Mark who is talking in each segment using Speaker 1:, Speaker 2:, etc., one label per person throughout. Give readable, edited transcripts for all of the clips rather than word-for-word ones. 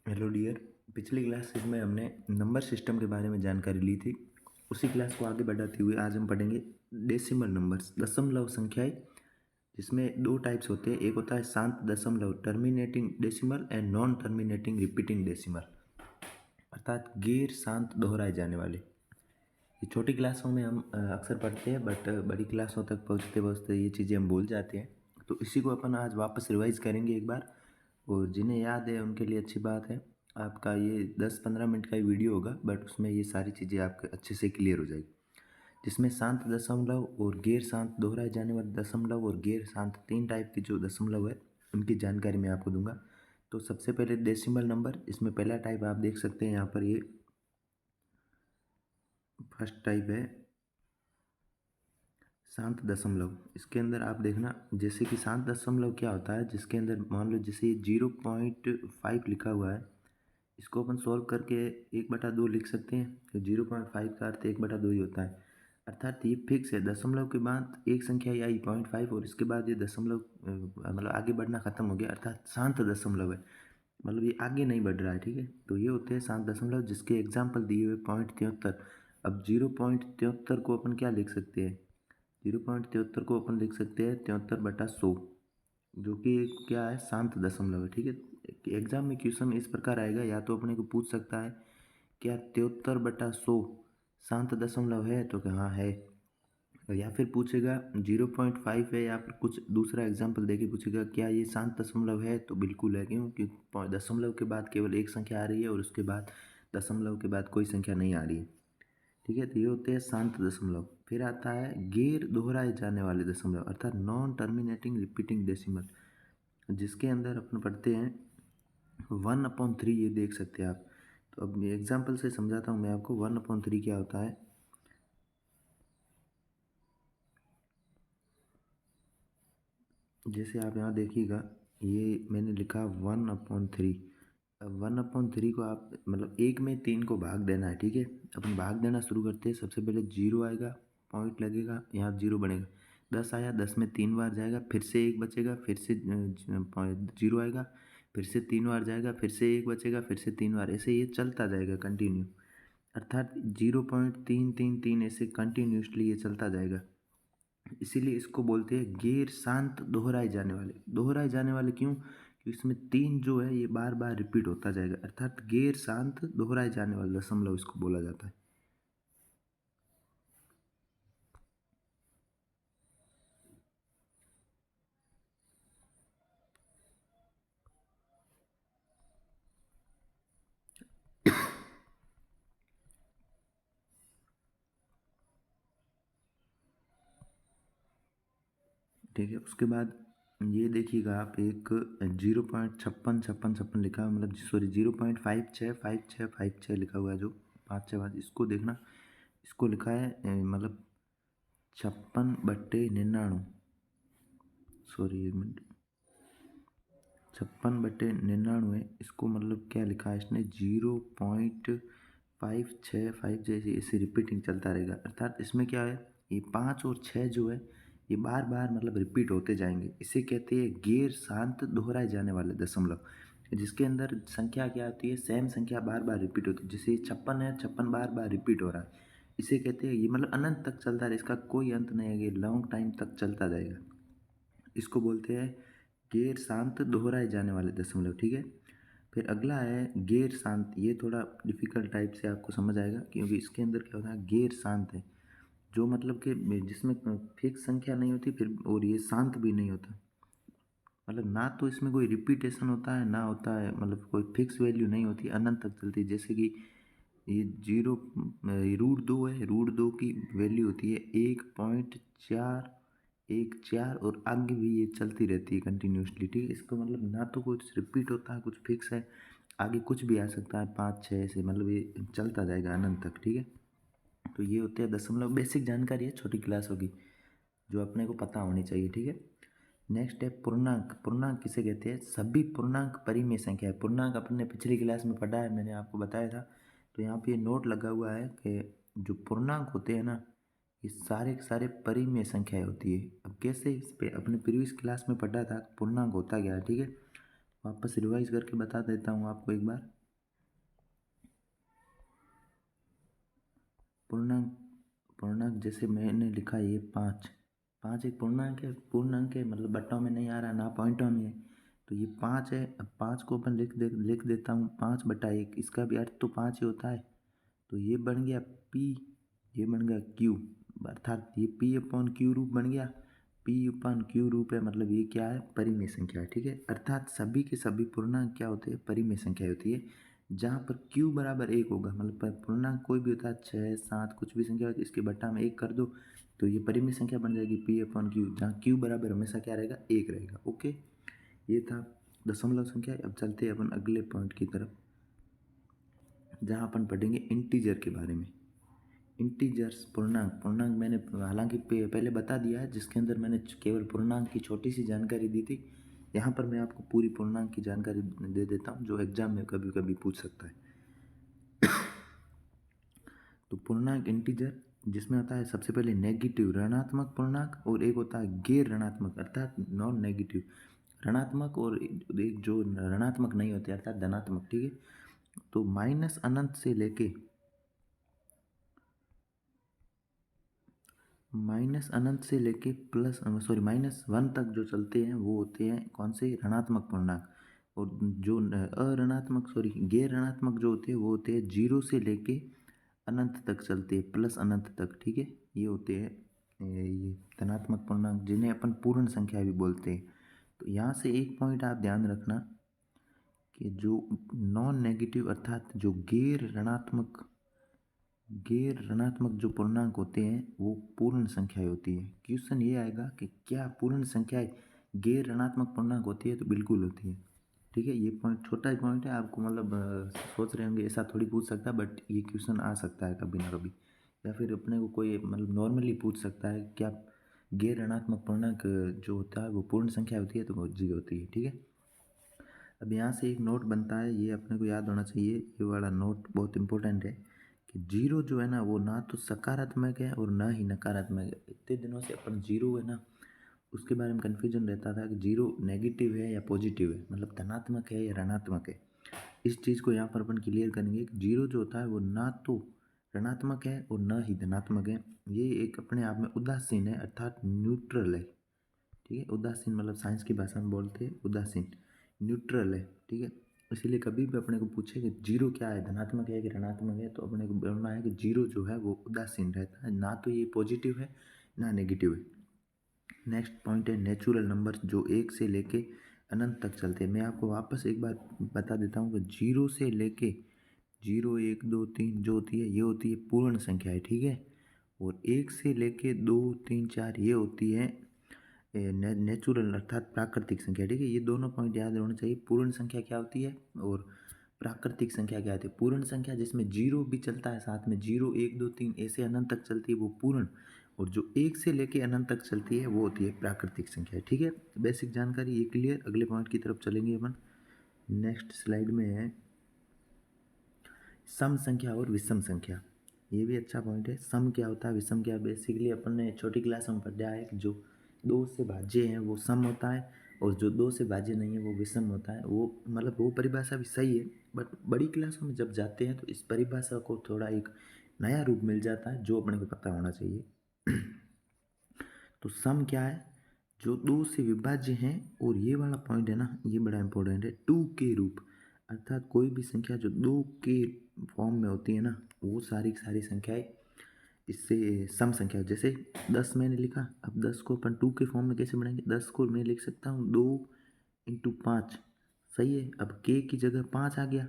Speaker 1: Hello dear. पिछली classes में हमने नंबर सिस्टम के बारे में जानकारी ली थी। उसी क्लास को आगे बढ़ाते हुए आज हम पढ़ेंगे डेसिमल नंबर्स, दशमलव संख्याएं, जिसमें दो टाइप्स होते हैं। एक होता है शांत दशमलव terminating decimal and non terminating repeating decimal, अर्थात गैर शांत दोहराए जाने वाले। ये छोटी क्लासों में हम अक्सर पढ़ते हैं, बट बड़ी क्लासों तक पहुँचते पहुँचते ये चीज़ें हम भूल जाते हैं। तो इसी को अपन आज वापस रिवाइज करेंगे एक बार, और जिन्हें याद है उनके लिए अच्छी बात है। आपका ये 10-15 मिनट का ही वीडियो होगा, बट उसमें ये सारी चीज़ें आपके अच्छे से क्लियर हो जाएगी। जिसमें शांत दशमलव और गैर शांत दोहराए जाने वाले दशमलव और गैर शांत तीन टाइप की जो दशमलव है उनकी जानकारी मैं आपको दूंगा। तो सबसे पहले डेसिमल नंबर, इसमें पहला टाइप आप देख सकते हैं यहाँ पर, ये फर्स्ट टाइप है शांत दशमलव। इसके अंदर आप देखना, जैसे कि शांत दशमलव क्या होता है, जिसके अंदर मान लो जैसे ये 0.5 लिखा हुआ है, इसको अपन सॉल्व करके 1/2 लिख सकते हैं। तो 0.5 का अर्थ 1/2 ही होता है, अर्थात ये फिक्स है। दशमलव के बाद एक संख्या ही आई 0.5 और इसके बाद ये दशमलव मतलब आगे बढ़ना खत्म हो गया, अर्थात शांत दशमलव है, मतलब ये आगे नहीं बढ़ रहा है। ठीक है, तो ये होते हैं शांत दशमलव, जिसके एग्जाम्पल दिए हुए 0.73। अब 0.73 को अपन क्या लिख सकते हैं, 0.73 को अपन लिख सकते हैं 73/100, जो कि क्या है, शांत दशमलव है। ठीक है, एग्जाम में क्वेश्चन इस प्रकार आएगा, या तो अपने को पूछ सकता है क्या 73/100 शांत दशमलव है, तो क्या हाँ है, या फिर पूछेगा 0.5 है, या फिर कुछ दूसरा एग्जाम्पल देके पूछेगा क्या ये शांत दशमलव है, तो बिल्कुल है। क्यों? क्योंकि दशमलव के बाद केवल एक संख्या आ रही है और उसके बाद दशमलव के बाद कोई संख्या नहीं आ रही है। ठीक है, तो ये होते हैं शांत दशमलव। फिर आता है गैर दोहराए जाने वाले दशमलव, अर्थात नॉन टर्मिनेटिंग रिपीटिंग डेसिमल, जिसके अंदर अपन पढ़ते हैं 1/3। ये देख सकते हैं आप। तो अब एग्जाम्पल से समझाता हूँ मैं आपको 1/3 क्या होता है। जैसे आप यहाँ देखिएगा, ये मैंने लिखा 1/3। अब 1/3 को आप मतलब एक में 3 को भाग देना है। ठीक है, अपन भाग देना शुरू करते हैं। सबसे पहले 0 आएगा, पॉइंट लगेगा, यहाँ 0 बनेगा। 10 आया, 10 में 3 बार जाएगा, फिर से 1 बचेगा, फिर से 0 आएगा, फिर से 3 बार जाएगा, फिर से 1 बचेगा, फिर से 3 बार, ऐसे ये चलता जाएगा कंटिन्यू, अर्थात 0.333 ऐसे कंटिन्यूसली ये चलता जाएगा। इसीलिए इसको बोलते हैं गैर शांत दोहराए जाने वाले। दोहराए जाने वाले क्यों? क्योंकि इसमें 3 जो है ये बार बार रिपीट होता जाएगा, अर्थात गैर शांत दोहराए जाने वाले दशमलव इसको बोला जाता है। ठीक है, उसके बाद ये देखिएगा आप, एक 0.56 लिखा है, मतलब सॉरी 0.565656 लिखा हुआ है, जो 5 6 5, इसको देखना। इसको लिखा है मतलब 56/99, सॉरी एक मिनट, 56/99। इसको मतलब क्या लिखा है इसने, 0.565 जैसे ऐसे रिपीटिंग चलता रहेगा, अर्थात इसमें क्या है, ये 5 और 6 जो है ये बार बार मतलब रिपीट होते जाएंगे। इसे कहते हैं गैर शांत दोहराए जाने वाले दशमलव, जिसके अंदर संख्या क्या होती है, सेम संख्या बार बार रिपीट होती है। जैसे 56 है, 56 बार बार रिपीट हो रहा है, इसे कहते हैं, ये मतलब अनंत तक चलता है, इसका कोई अंत नहीं है, ये लॉन्ग टाइम तक चलता जाएगा। इसको बोलते हैं गैर शांत दोहराए जाने वाले दशमलव। ठीक है, फिर अगला है गैर शांत। ये थोड़ा डिफिकल्ट टाइप से आपको समझ आएगा, क्योंकि इसके अंदर क्या होता है, गैर शांत है, जो मतलब कि जिसमें फिक्स संख्या नहीं होती, फिर और ये शांत भी नहीं होता, मतलब ना तो इसमें कोई रिपीटेशन होता है, ना होता है मतलब कोई फिक्स वैल्यू नहीं होती, अनंत तक चलती है। जैसे कि ये 0√2 है, √2 की वैल्यू होती है 1.414, और आगे भी ये चलती रहती है कंटिन्यूसली। ठीक है, इसका मतलब ना तो कुछ रिपीट होता है, कुछ फिक्स है, आगे कुछ भी आ सकता है, 5 6 से, मतलब ये चलता जाएगा अनंत तक। ठीक है, तो ये होते हैं दशमलव। बेसिक जानकारी है छोटी क्लास होगी, जो अपने को पता होनी चाहिए। ठीक है, नेक्स्ट है पूर्णांक। पूर्णांक किसे कहते हैं? सभी पूर्णांक परिमेय संख्या है। पूर्णांक अपन ने पिछली क्लास में पढ़ा है, मैंने आपको बताया था। तो यहाँ पे नोट लगा हुआ है कि जो पूर्णांक होते हैं ना, ये सारे के सारे परिमेय संख्याएं होती है। अब कैसे, इस पे अपने प्रीवियस क्लास में पढ़ा था पूर्णांक होता क्या है। ठीक है, वापस रिवाइज करके बता देता हूँ आपको एक बार। पूर्णांक पूर्णांक जैसे मैंने लिखा ये 5, 5 एक पूर्णांक है मतलब बट्टों में नहीं आ रहा ना पॉइंटों में है, तो ये 5 है। अब 5 को अपन लिख देता हूँ 5/1, इसका भी अर्थ तो 5 ही होता है। तो ये बन गया P, ये बन गया Q, अर्थात ये P/Q रूप बन गया। P/Q रूप है मतलब ये क्या है, परिमेय संख्या है, ठीक है। अर्थात सभी के सभी पूर्णांक क्या होते हैं, परिमेय संख्या होती है। जहाँ पर Q बराबर 1 होगा, मतलब पूर्णांक कोई भी होता है 6, 7 कुछ भी संख्या होती है, इसके बट्टा में 1 कर दो तो ये परिमेय संख्या बन जाएगी P/Q, जहाँ Q बराबर हमेशा क्या रहेगा, 1 रहेगा। ओके, ये था दशमलव संख्या। अब चलते हैं अपन अगले पॉइंट की तरफ, जहाँ अपन पढ़ेंगे इंटीजर के बारे में। इंटीजर्स पूर्णांक मैंने हालांकि पहले बता दिया है, जिसके अंदर मैंने केवल पूर्णांक की छोटी सी जानकारी दी थी। यहाँ पर मैं आपको पूरी पूर्णांक की जानकारी दे देता हूँ, जो एग्जाम में कभी कभी पूछ सकता है। तो पूर्णांक इंटीजर जिसमें होता है सबसे पहले नेगेटिव ऋणात्मक पूर्णांक, और एक होता है गैर ऋणात्मक अर्थात नॉन नेगेटिव ऋणात्मक, और एक जो ऋणात्मक नहीं होते अर्थात धनात्मक, ठीक है। तो माइनस अनंत से लेके -1 तक जो चलते हैं वो होते हैं कौन से, ऋणात्मक पूर्णांक। और जो गैर ऋणात्मक जो होते हैं वो होते हैं 0 से लेके अनंत तक चलते हैं, प्लस अनंत तक, ठीक है। ये होते हैं ये धनात्मक पूर्णांक, जिन्हें अपन पूर्ण संख्या भी बोलते हैं। तो यहाँ से एक पॉइंट आप ध्यान रखना कि जो नॉन नेगेटिव अर्थात जो गैर ऋणात्मक जो पूर्णांक होते हैं वो पूर्ण संख्याएं होती है। क्वेश्चन ये आएगा कि क्या पूर्ण संख्याएं गैर ऋणात्मक पूर्णांक होती है, तो बिल्कुल होती है, ठीक है। ये पॉइंट छोटा ही पॉइंट है, आपको मतलब सोच रहे होंगे ऐसा थोड़ी पूछ सकता है, बट ये क्वेश्चन आ सकता है कभी ना कभी, या फिर अपने को कोई मतलब नॉर्मली पूछ सकता है क्या गैर ऋणात्मक पूर्णांक जो होता है वो पूर्ण संख्या होती है, तो वो जी होती है, ठीक है। अब यहाँ से एक नोट बनता है, ये अपने को याद होना चाहिए, ये वाला नोट बहुत इंपॉर्टेंट है कि जीरो जो है ना वो ना तो सकारात्मक है और ना ही नकारात्मक है। इतने दिनों से अपन जीरो है ना उसके बारे में कन्फ्यूजन रहता था कि जीरो नेगेटिव है या पॉजिटिव है, मतलब धनात्मक है या ऋणात्मक है। इस चीज़ को यहाँ पर अपन क्लियर करेंगे कि जीरो जो होता है वो ना तो ऋणात्मक है और ना ही धनात्मक है। ये एक अपने आप में उदासीन है अर्थात न्यूट्रल है, ठीक है। उदासीन मतलब साइंस की भाषा में बोलते हैं उदासीन, न्यूट्रल है, ठीक है। इसीलिए कभी भी अपने को पूछे कि जीरो क्या है, धनात्मक है कि ऋणात्मक है, तो अपने को बोलना है कि जीरो जो है वो उदासीन रहता है, ना तो ये पॉजिटिव है ना नेगेटिव है। नेक्स्ट पॉइंट है नेचुरल नंबर, जो 1 से लेके अनंत तक चलते हैं। मैं आपको वापस एक बार बता देता हूँ कि 0 से लेके 0, 1, 2, 3 जो होती है ये होती है पूर्ण संख्या है, ठीक है। और 1 से लेके 2, 3, 4 ये होती है नेचुरल अर्थात प्राकृतिक संख्या, ठीक है। ये दोनों पॉइंट याद होने चाहिए, पूर्ण संख्या क्या होती है और प्राकृतिक संख्या क्या होती है। पूर्ण संख्या जिसमें जीरो भी चलता है साथ में, 0, 1, 2, 3 ऐसे अनंत तक चलती है वो पूर्ण, और जो 1 से लेके अनंत तक चलती है वो होती है प्राकृतिक संख्या, ठीक है। बेसिक जानकारी ये क्लियर। अगले पॉइंट की तरफ चलेंगे अपन। नेक्स्ट स्लाइड में है सम संख्या और विषम संख्या। ये भी अच्छा पॉइंट है। सम क्या होता है, विषम क्या, बेसिकली अपन ने छोटी क्लास में पढ़ा है कि जो दो से भाज्य हैं वो सम होता है, और जो दो से भाज्य नहीं है वो विषम होता है। वो मतलब वो परिभाषा भी सही है, बट बड़ी क्लासों में जब जाते हैं तो इस परिभाषा को थोड़ा एक नया रूप मिल जाता है जो अपने को पता होना चाहिए। तो सम क्या है, जो दो से विभाज्य हैं, और ये वाला पॉइंट है ना ये बड़ा इंपॉर्टेंट है, टू के रूप, अर्थात कोई भी संख्या जो दो के फॉर्म में होती है ना वो सारी सारी संख्याएं इससे सम संख्या। जैसे 10 मैंने लिखा, अब 10 को अपन टू के फॉर्म में कैसे बनाएंगे, 10 को मैं लिख सकता हूँ 2 × 5, सही है। अब के की जगह 5 आ गया,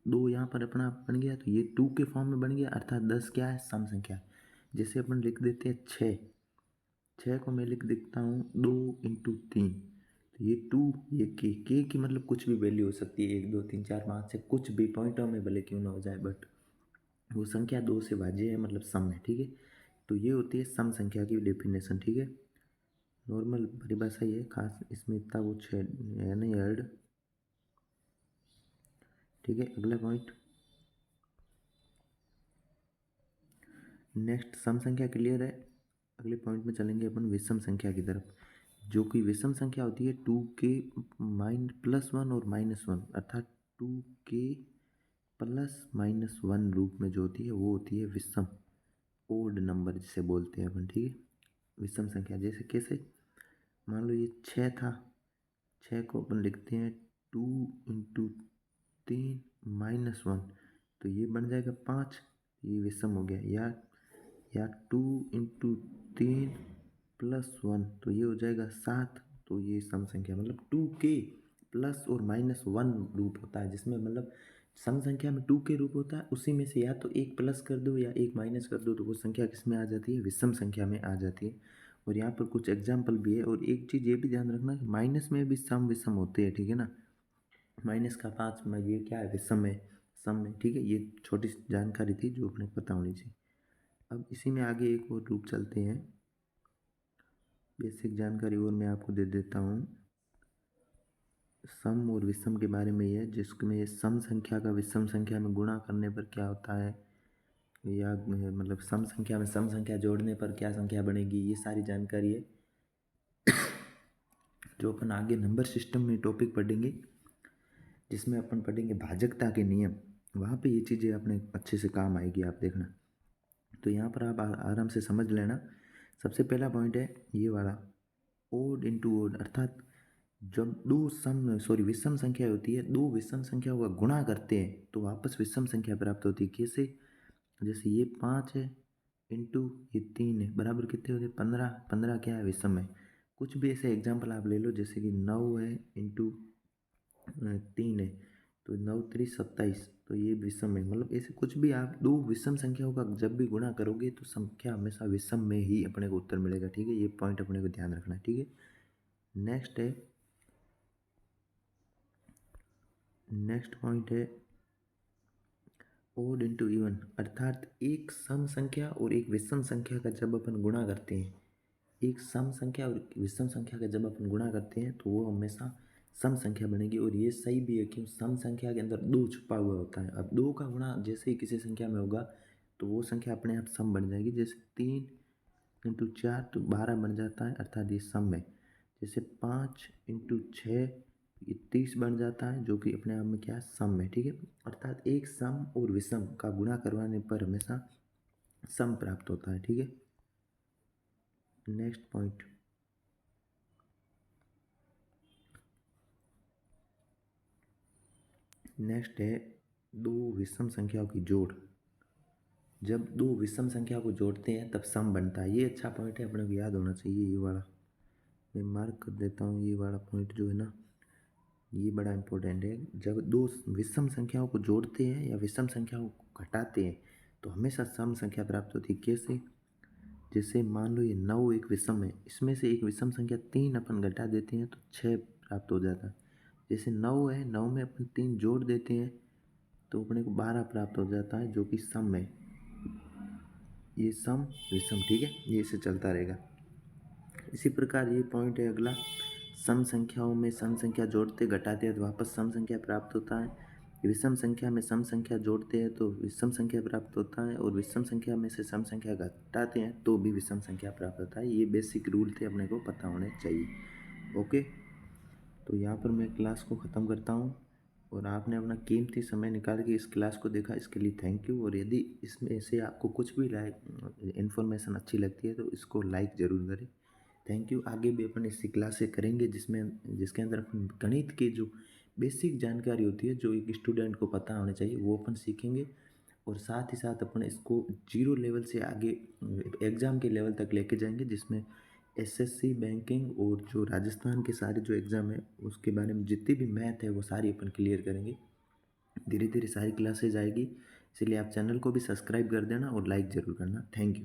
Speaker 1: 2 यहाँ पर अपना बन गया, तो ये 2 के फॉर्म में बन गया, अर्थात 10 क्या है, सम संख्या है। जैसे अपन लिख देते हैं 6, 6 को मैं लिख देता हूँ 2 × 3, तो ये 2, ये के की मतलब कुछ भी वैल्यू हो सकती है, 1, 2, 3, 4, 5 से कुछ भी पॉइंटों में भले क्यों ना हो जाए, बट वो संख्या दो से भाज्य है मतलब सम है, ठीक है। तो ये होती है सम संख्या की डेफिनेशन, ठीक है। नॉर्मल परिभाषा ये खास इसमें इतना वो है नहीं ऐड, ठीक है। अगला पॉइंट, नेक्स्ट सम संख्या क्लियर है। अगले पॉइंट में चलेंगे अपन विषम संख्या की तरफ, जो कि विषम संख्या होती है 2k +1 और -1, अर्थात 2k +-1 रूप में जो होती है वो होती है विषम, ओड नंबर जिसे बोलते हैं अपन, ठीक है, विषम संख्या। जैसे कैसे, मान लो ये 6 था, 6 को अपन लिखते हैं 2 इंटू 3 माइनस 1, तो ये बन जाएगा 5, ये विषम हो गया। या 2 इंटू 3 प्लस 1, तो ये हो जाएगा 7, तो ये सम संख्या। मतलब 2 के प्लस और माइनस 1 रूप होता है, जिसमें मतलब सम संख्या में 2 के रूप होता है, उसी में से या तो एक प्लस कर दो या एक माइनस कर दो, तो वो संख्या किस में आ जाती है, विषम संख्या में आ जाती है। और यहाँ पर कुछ एग्जाम्पल भी है। और एक चीज़ ये भी ध्यान रखना कि माइनस में भी सम विषम होते हैं, ठीक है ना। माइनस का 5 में ये क्या है, विषम है, सम में, ठीक है। ये छोटी सी जानकारी थी जो अपने को पता होनी चाहिए। अब इसी में आगे एक और रूप चलते हैं, बेसिक जानकारी और मैं आपको दे देता हूँ। सम और विषम के बारे में ये, जिसमें सम संख्या का विषम संख्या में गुणा करने पर क्या होता है, या मतलब सम संख्या में सम संख्या जोड़ने पर क्या संख्या बनेगी, ये सारी जानकारी है जो अपन आगे नंबर सिस्टम में टॉपिक पढ़ेंगे, जिसमें अपन पढ़ेंगे भाजकता के नियम। वहाँ पे ये चीज़ें अपने अच्छे से काम आएगी, आप देखना। तो यहाँ पर आप आराम से समझ लेना। सबसे पहला पॉइंट है ये वाला, ओड इंटू ओड, अर्थात जब विषम संख्या होती है, दो विषम संख्या का गुणा करते हैं तो वापस विषम संख्या प्राप्त होती है। कैसे, जैसे ये 5 है इंटू ये 3 है, बराबर कितने होते हैं, 15। 15 क्या है, विषम है। कुछ भी ऐसे एग्जाम्पल आप ले लो, जैसे कि 9 है इंटू 3 है, तो 9 3 27, तो ये विषम है। मतलब ऐसे कुछ भी आप दो विषम संख्याओं का जब भी गुणा करोगे तो संख्या हमेशा विषम में ही अपने को उत्तर मिलेगा, ठीक है। ये पॉइंट अपने को ध्यान रखना है, ठीक है। नेक्स्ट पॉइंट है ओड इंटू इवन, अर्थात एक सम संख्या और एक विषम संख्या का जब अपन गुणा करते हैं, एक सम संख्या और विषम संख्या का जब अपन गुणा करते हैं तो वो हमेशा सम संख्या बनेगी। और ये सही भी है कि सम संख्या के अंदर 2 छुपा हुआ होता है। अब 2 का गुणा जैसे ही किसी संख्या में होगा तो वो संख्या अपने आप सम बन जाएगी। जैसे 3 इंटू 4 तो 12 बन जाता है, अर्थात ये सम है। जैसे 5 इंटू 6 ये 30 बन जाता है, जो कि अपने आप में क्या है, सम है, ठीक है। अर्थात एक सम और विषम का गुणा करवाने पर हमेशा सम प्राप्त होता है, ठीक है। नेक्स्ट पॉइंट, नेक्स्ट है दो विषम संख्याओं की जोड़। जब दो विषम संख्या को जोड़ते हैं तब सम बनता है। ये अच्छा पॉइंट है, अपने को याद होना चाहिए। ये वाला मैं मार्क कर देता हूँ, ये वाला पॉइंट जो है ना, ये बड़ा इंपॉर्टेंट है। जब दो विषम संख्याओं को जोड़ते हैं या विषम संख्याओं को घटाते हैं तो हमेशा सम संख्या प्राप्त होती है। कैसे, जैसे मान लो ये 9 एक विषम है, इसमें से एक विषम संख्या 3 अपन घटा देते हैं तो 6 प्राप्त हो जाता है। जैसे 9 है, 9 में अपन 3 जोड़ देते हैं तो अपने को 12 प्राप्त हो जाता है, जो कि सम है। ये सम विषम, ठीक है, ये इसे चलता रहेगा। इसी प्रकार ये पॉइंट है अगला, सम संख्याओं में सम संख्या जोड़ते घटाते हैं तो वापस सम संख्या प्राप्त होता है। विषम संख्या में सम संख्या जोड़ते हैं तो विषम संख्या प्राप्त होता है, और विषम संख्या में से सम संख्या घटाते हैं तो भी विषम संख्या प्राप्त होता है। ये बेसिक रूल थे, अपने को पता होने चाहिए। ओके, तो यहाँ पर मैं क्लास को ख़त्म करता हूँ, और आपने अपना कीमती समय निकाल के इस क्लास को देखा, इसके लिए थैंक यू। और यदि इसमें से आपको कुछ भी इन्फॉर्मेशन अच्छी लगती है तो इसको लाइक ज़रूर करें। Thank you. आगे भी अपन इसी क्लास से करेंगे जिसके अंदर अपन गणित की जो बेसिक जानकारी होती है, जो एक स्टूडेंट को पता होना चाहिए, वो अपन सीखेंगे। और साथ ही साथ अपन इसको 0 लेवल से आगे एग्ज़ाम के लेवल तक लेके जाएंगे, जिसमें एसएससी, बैंकिंग और जो राजस्थान के सारे जो एग्ज़ाम है उसके बारे में जितनी भी मैथ है वो सारी अपन क्लियर करेंगे। धीरे धीरे सारी क्लासेज आएगी, इसलिए आप चैनल को भी सब्सक्राइब कर देना और लाइक ज़रूर करना। Thank you.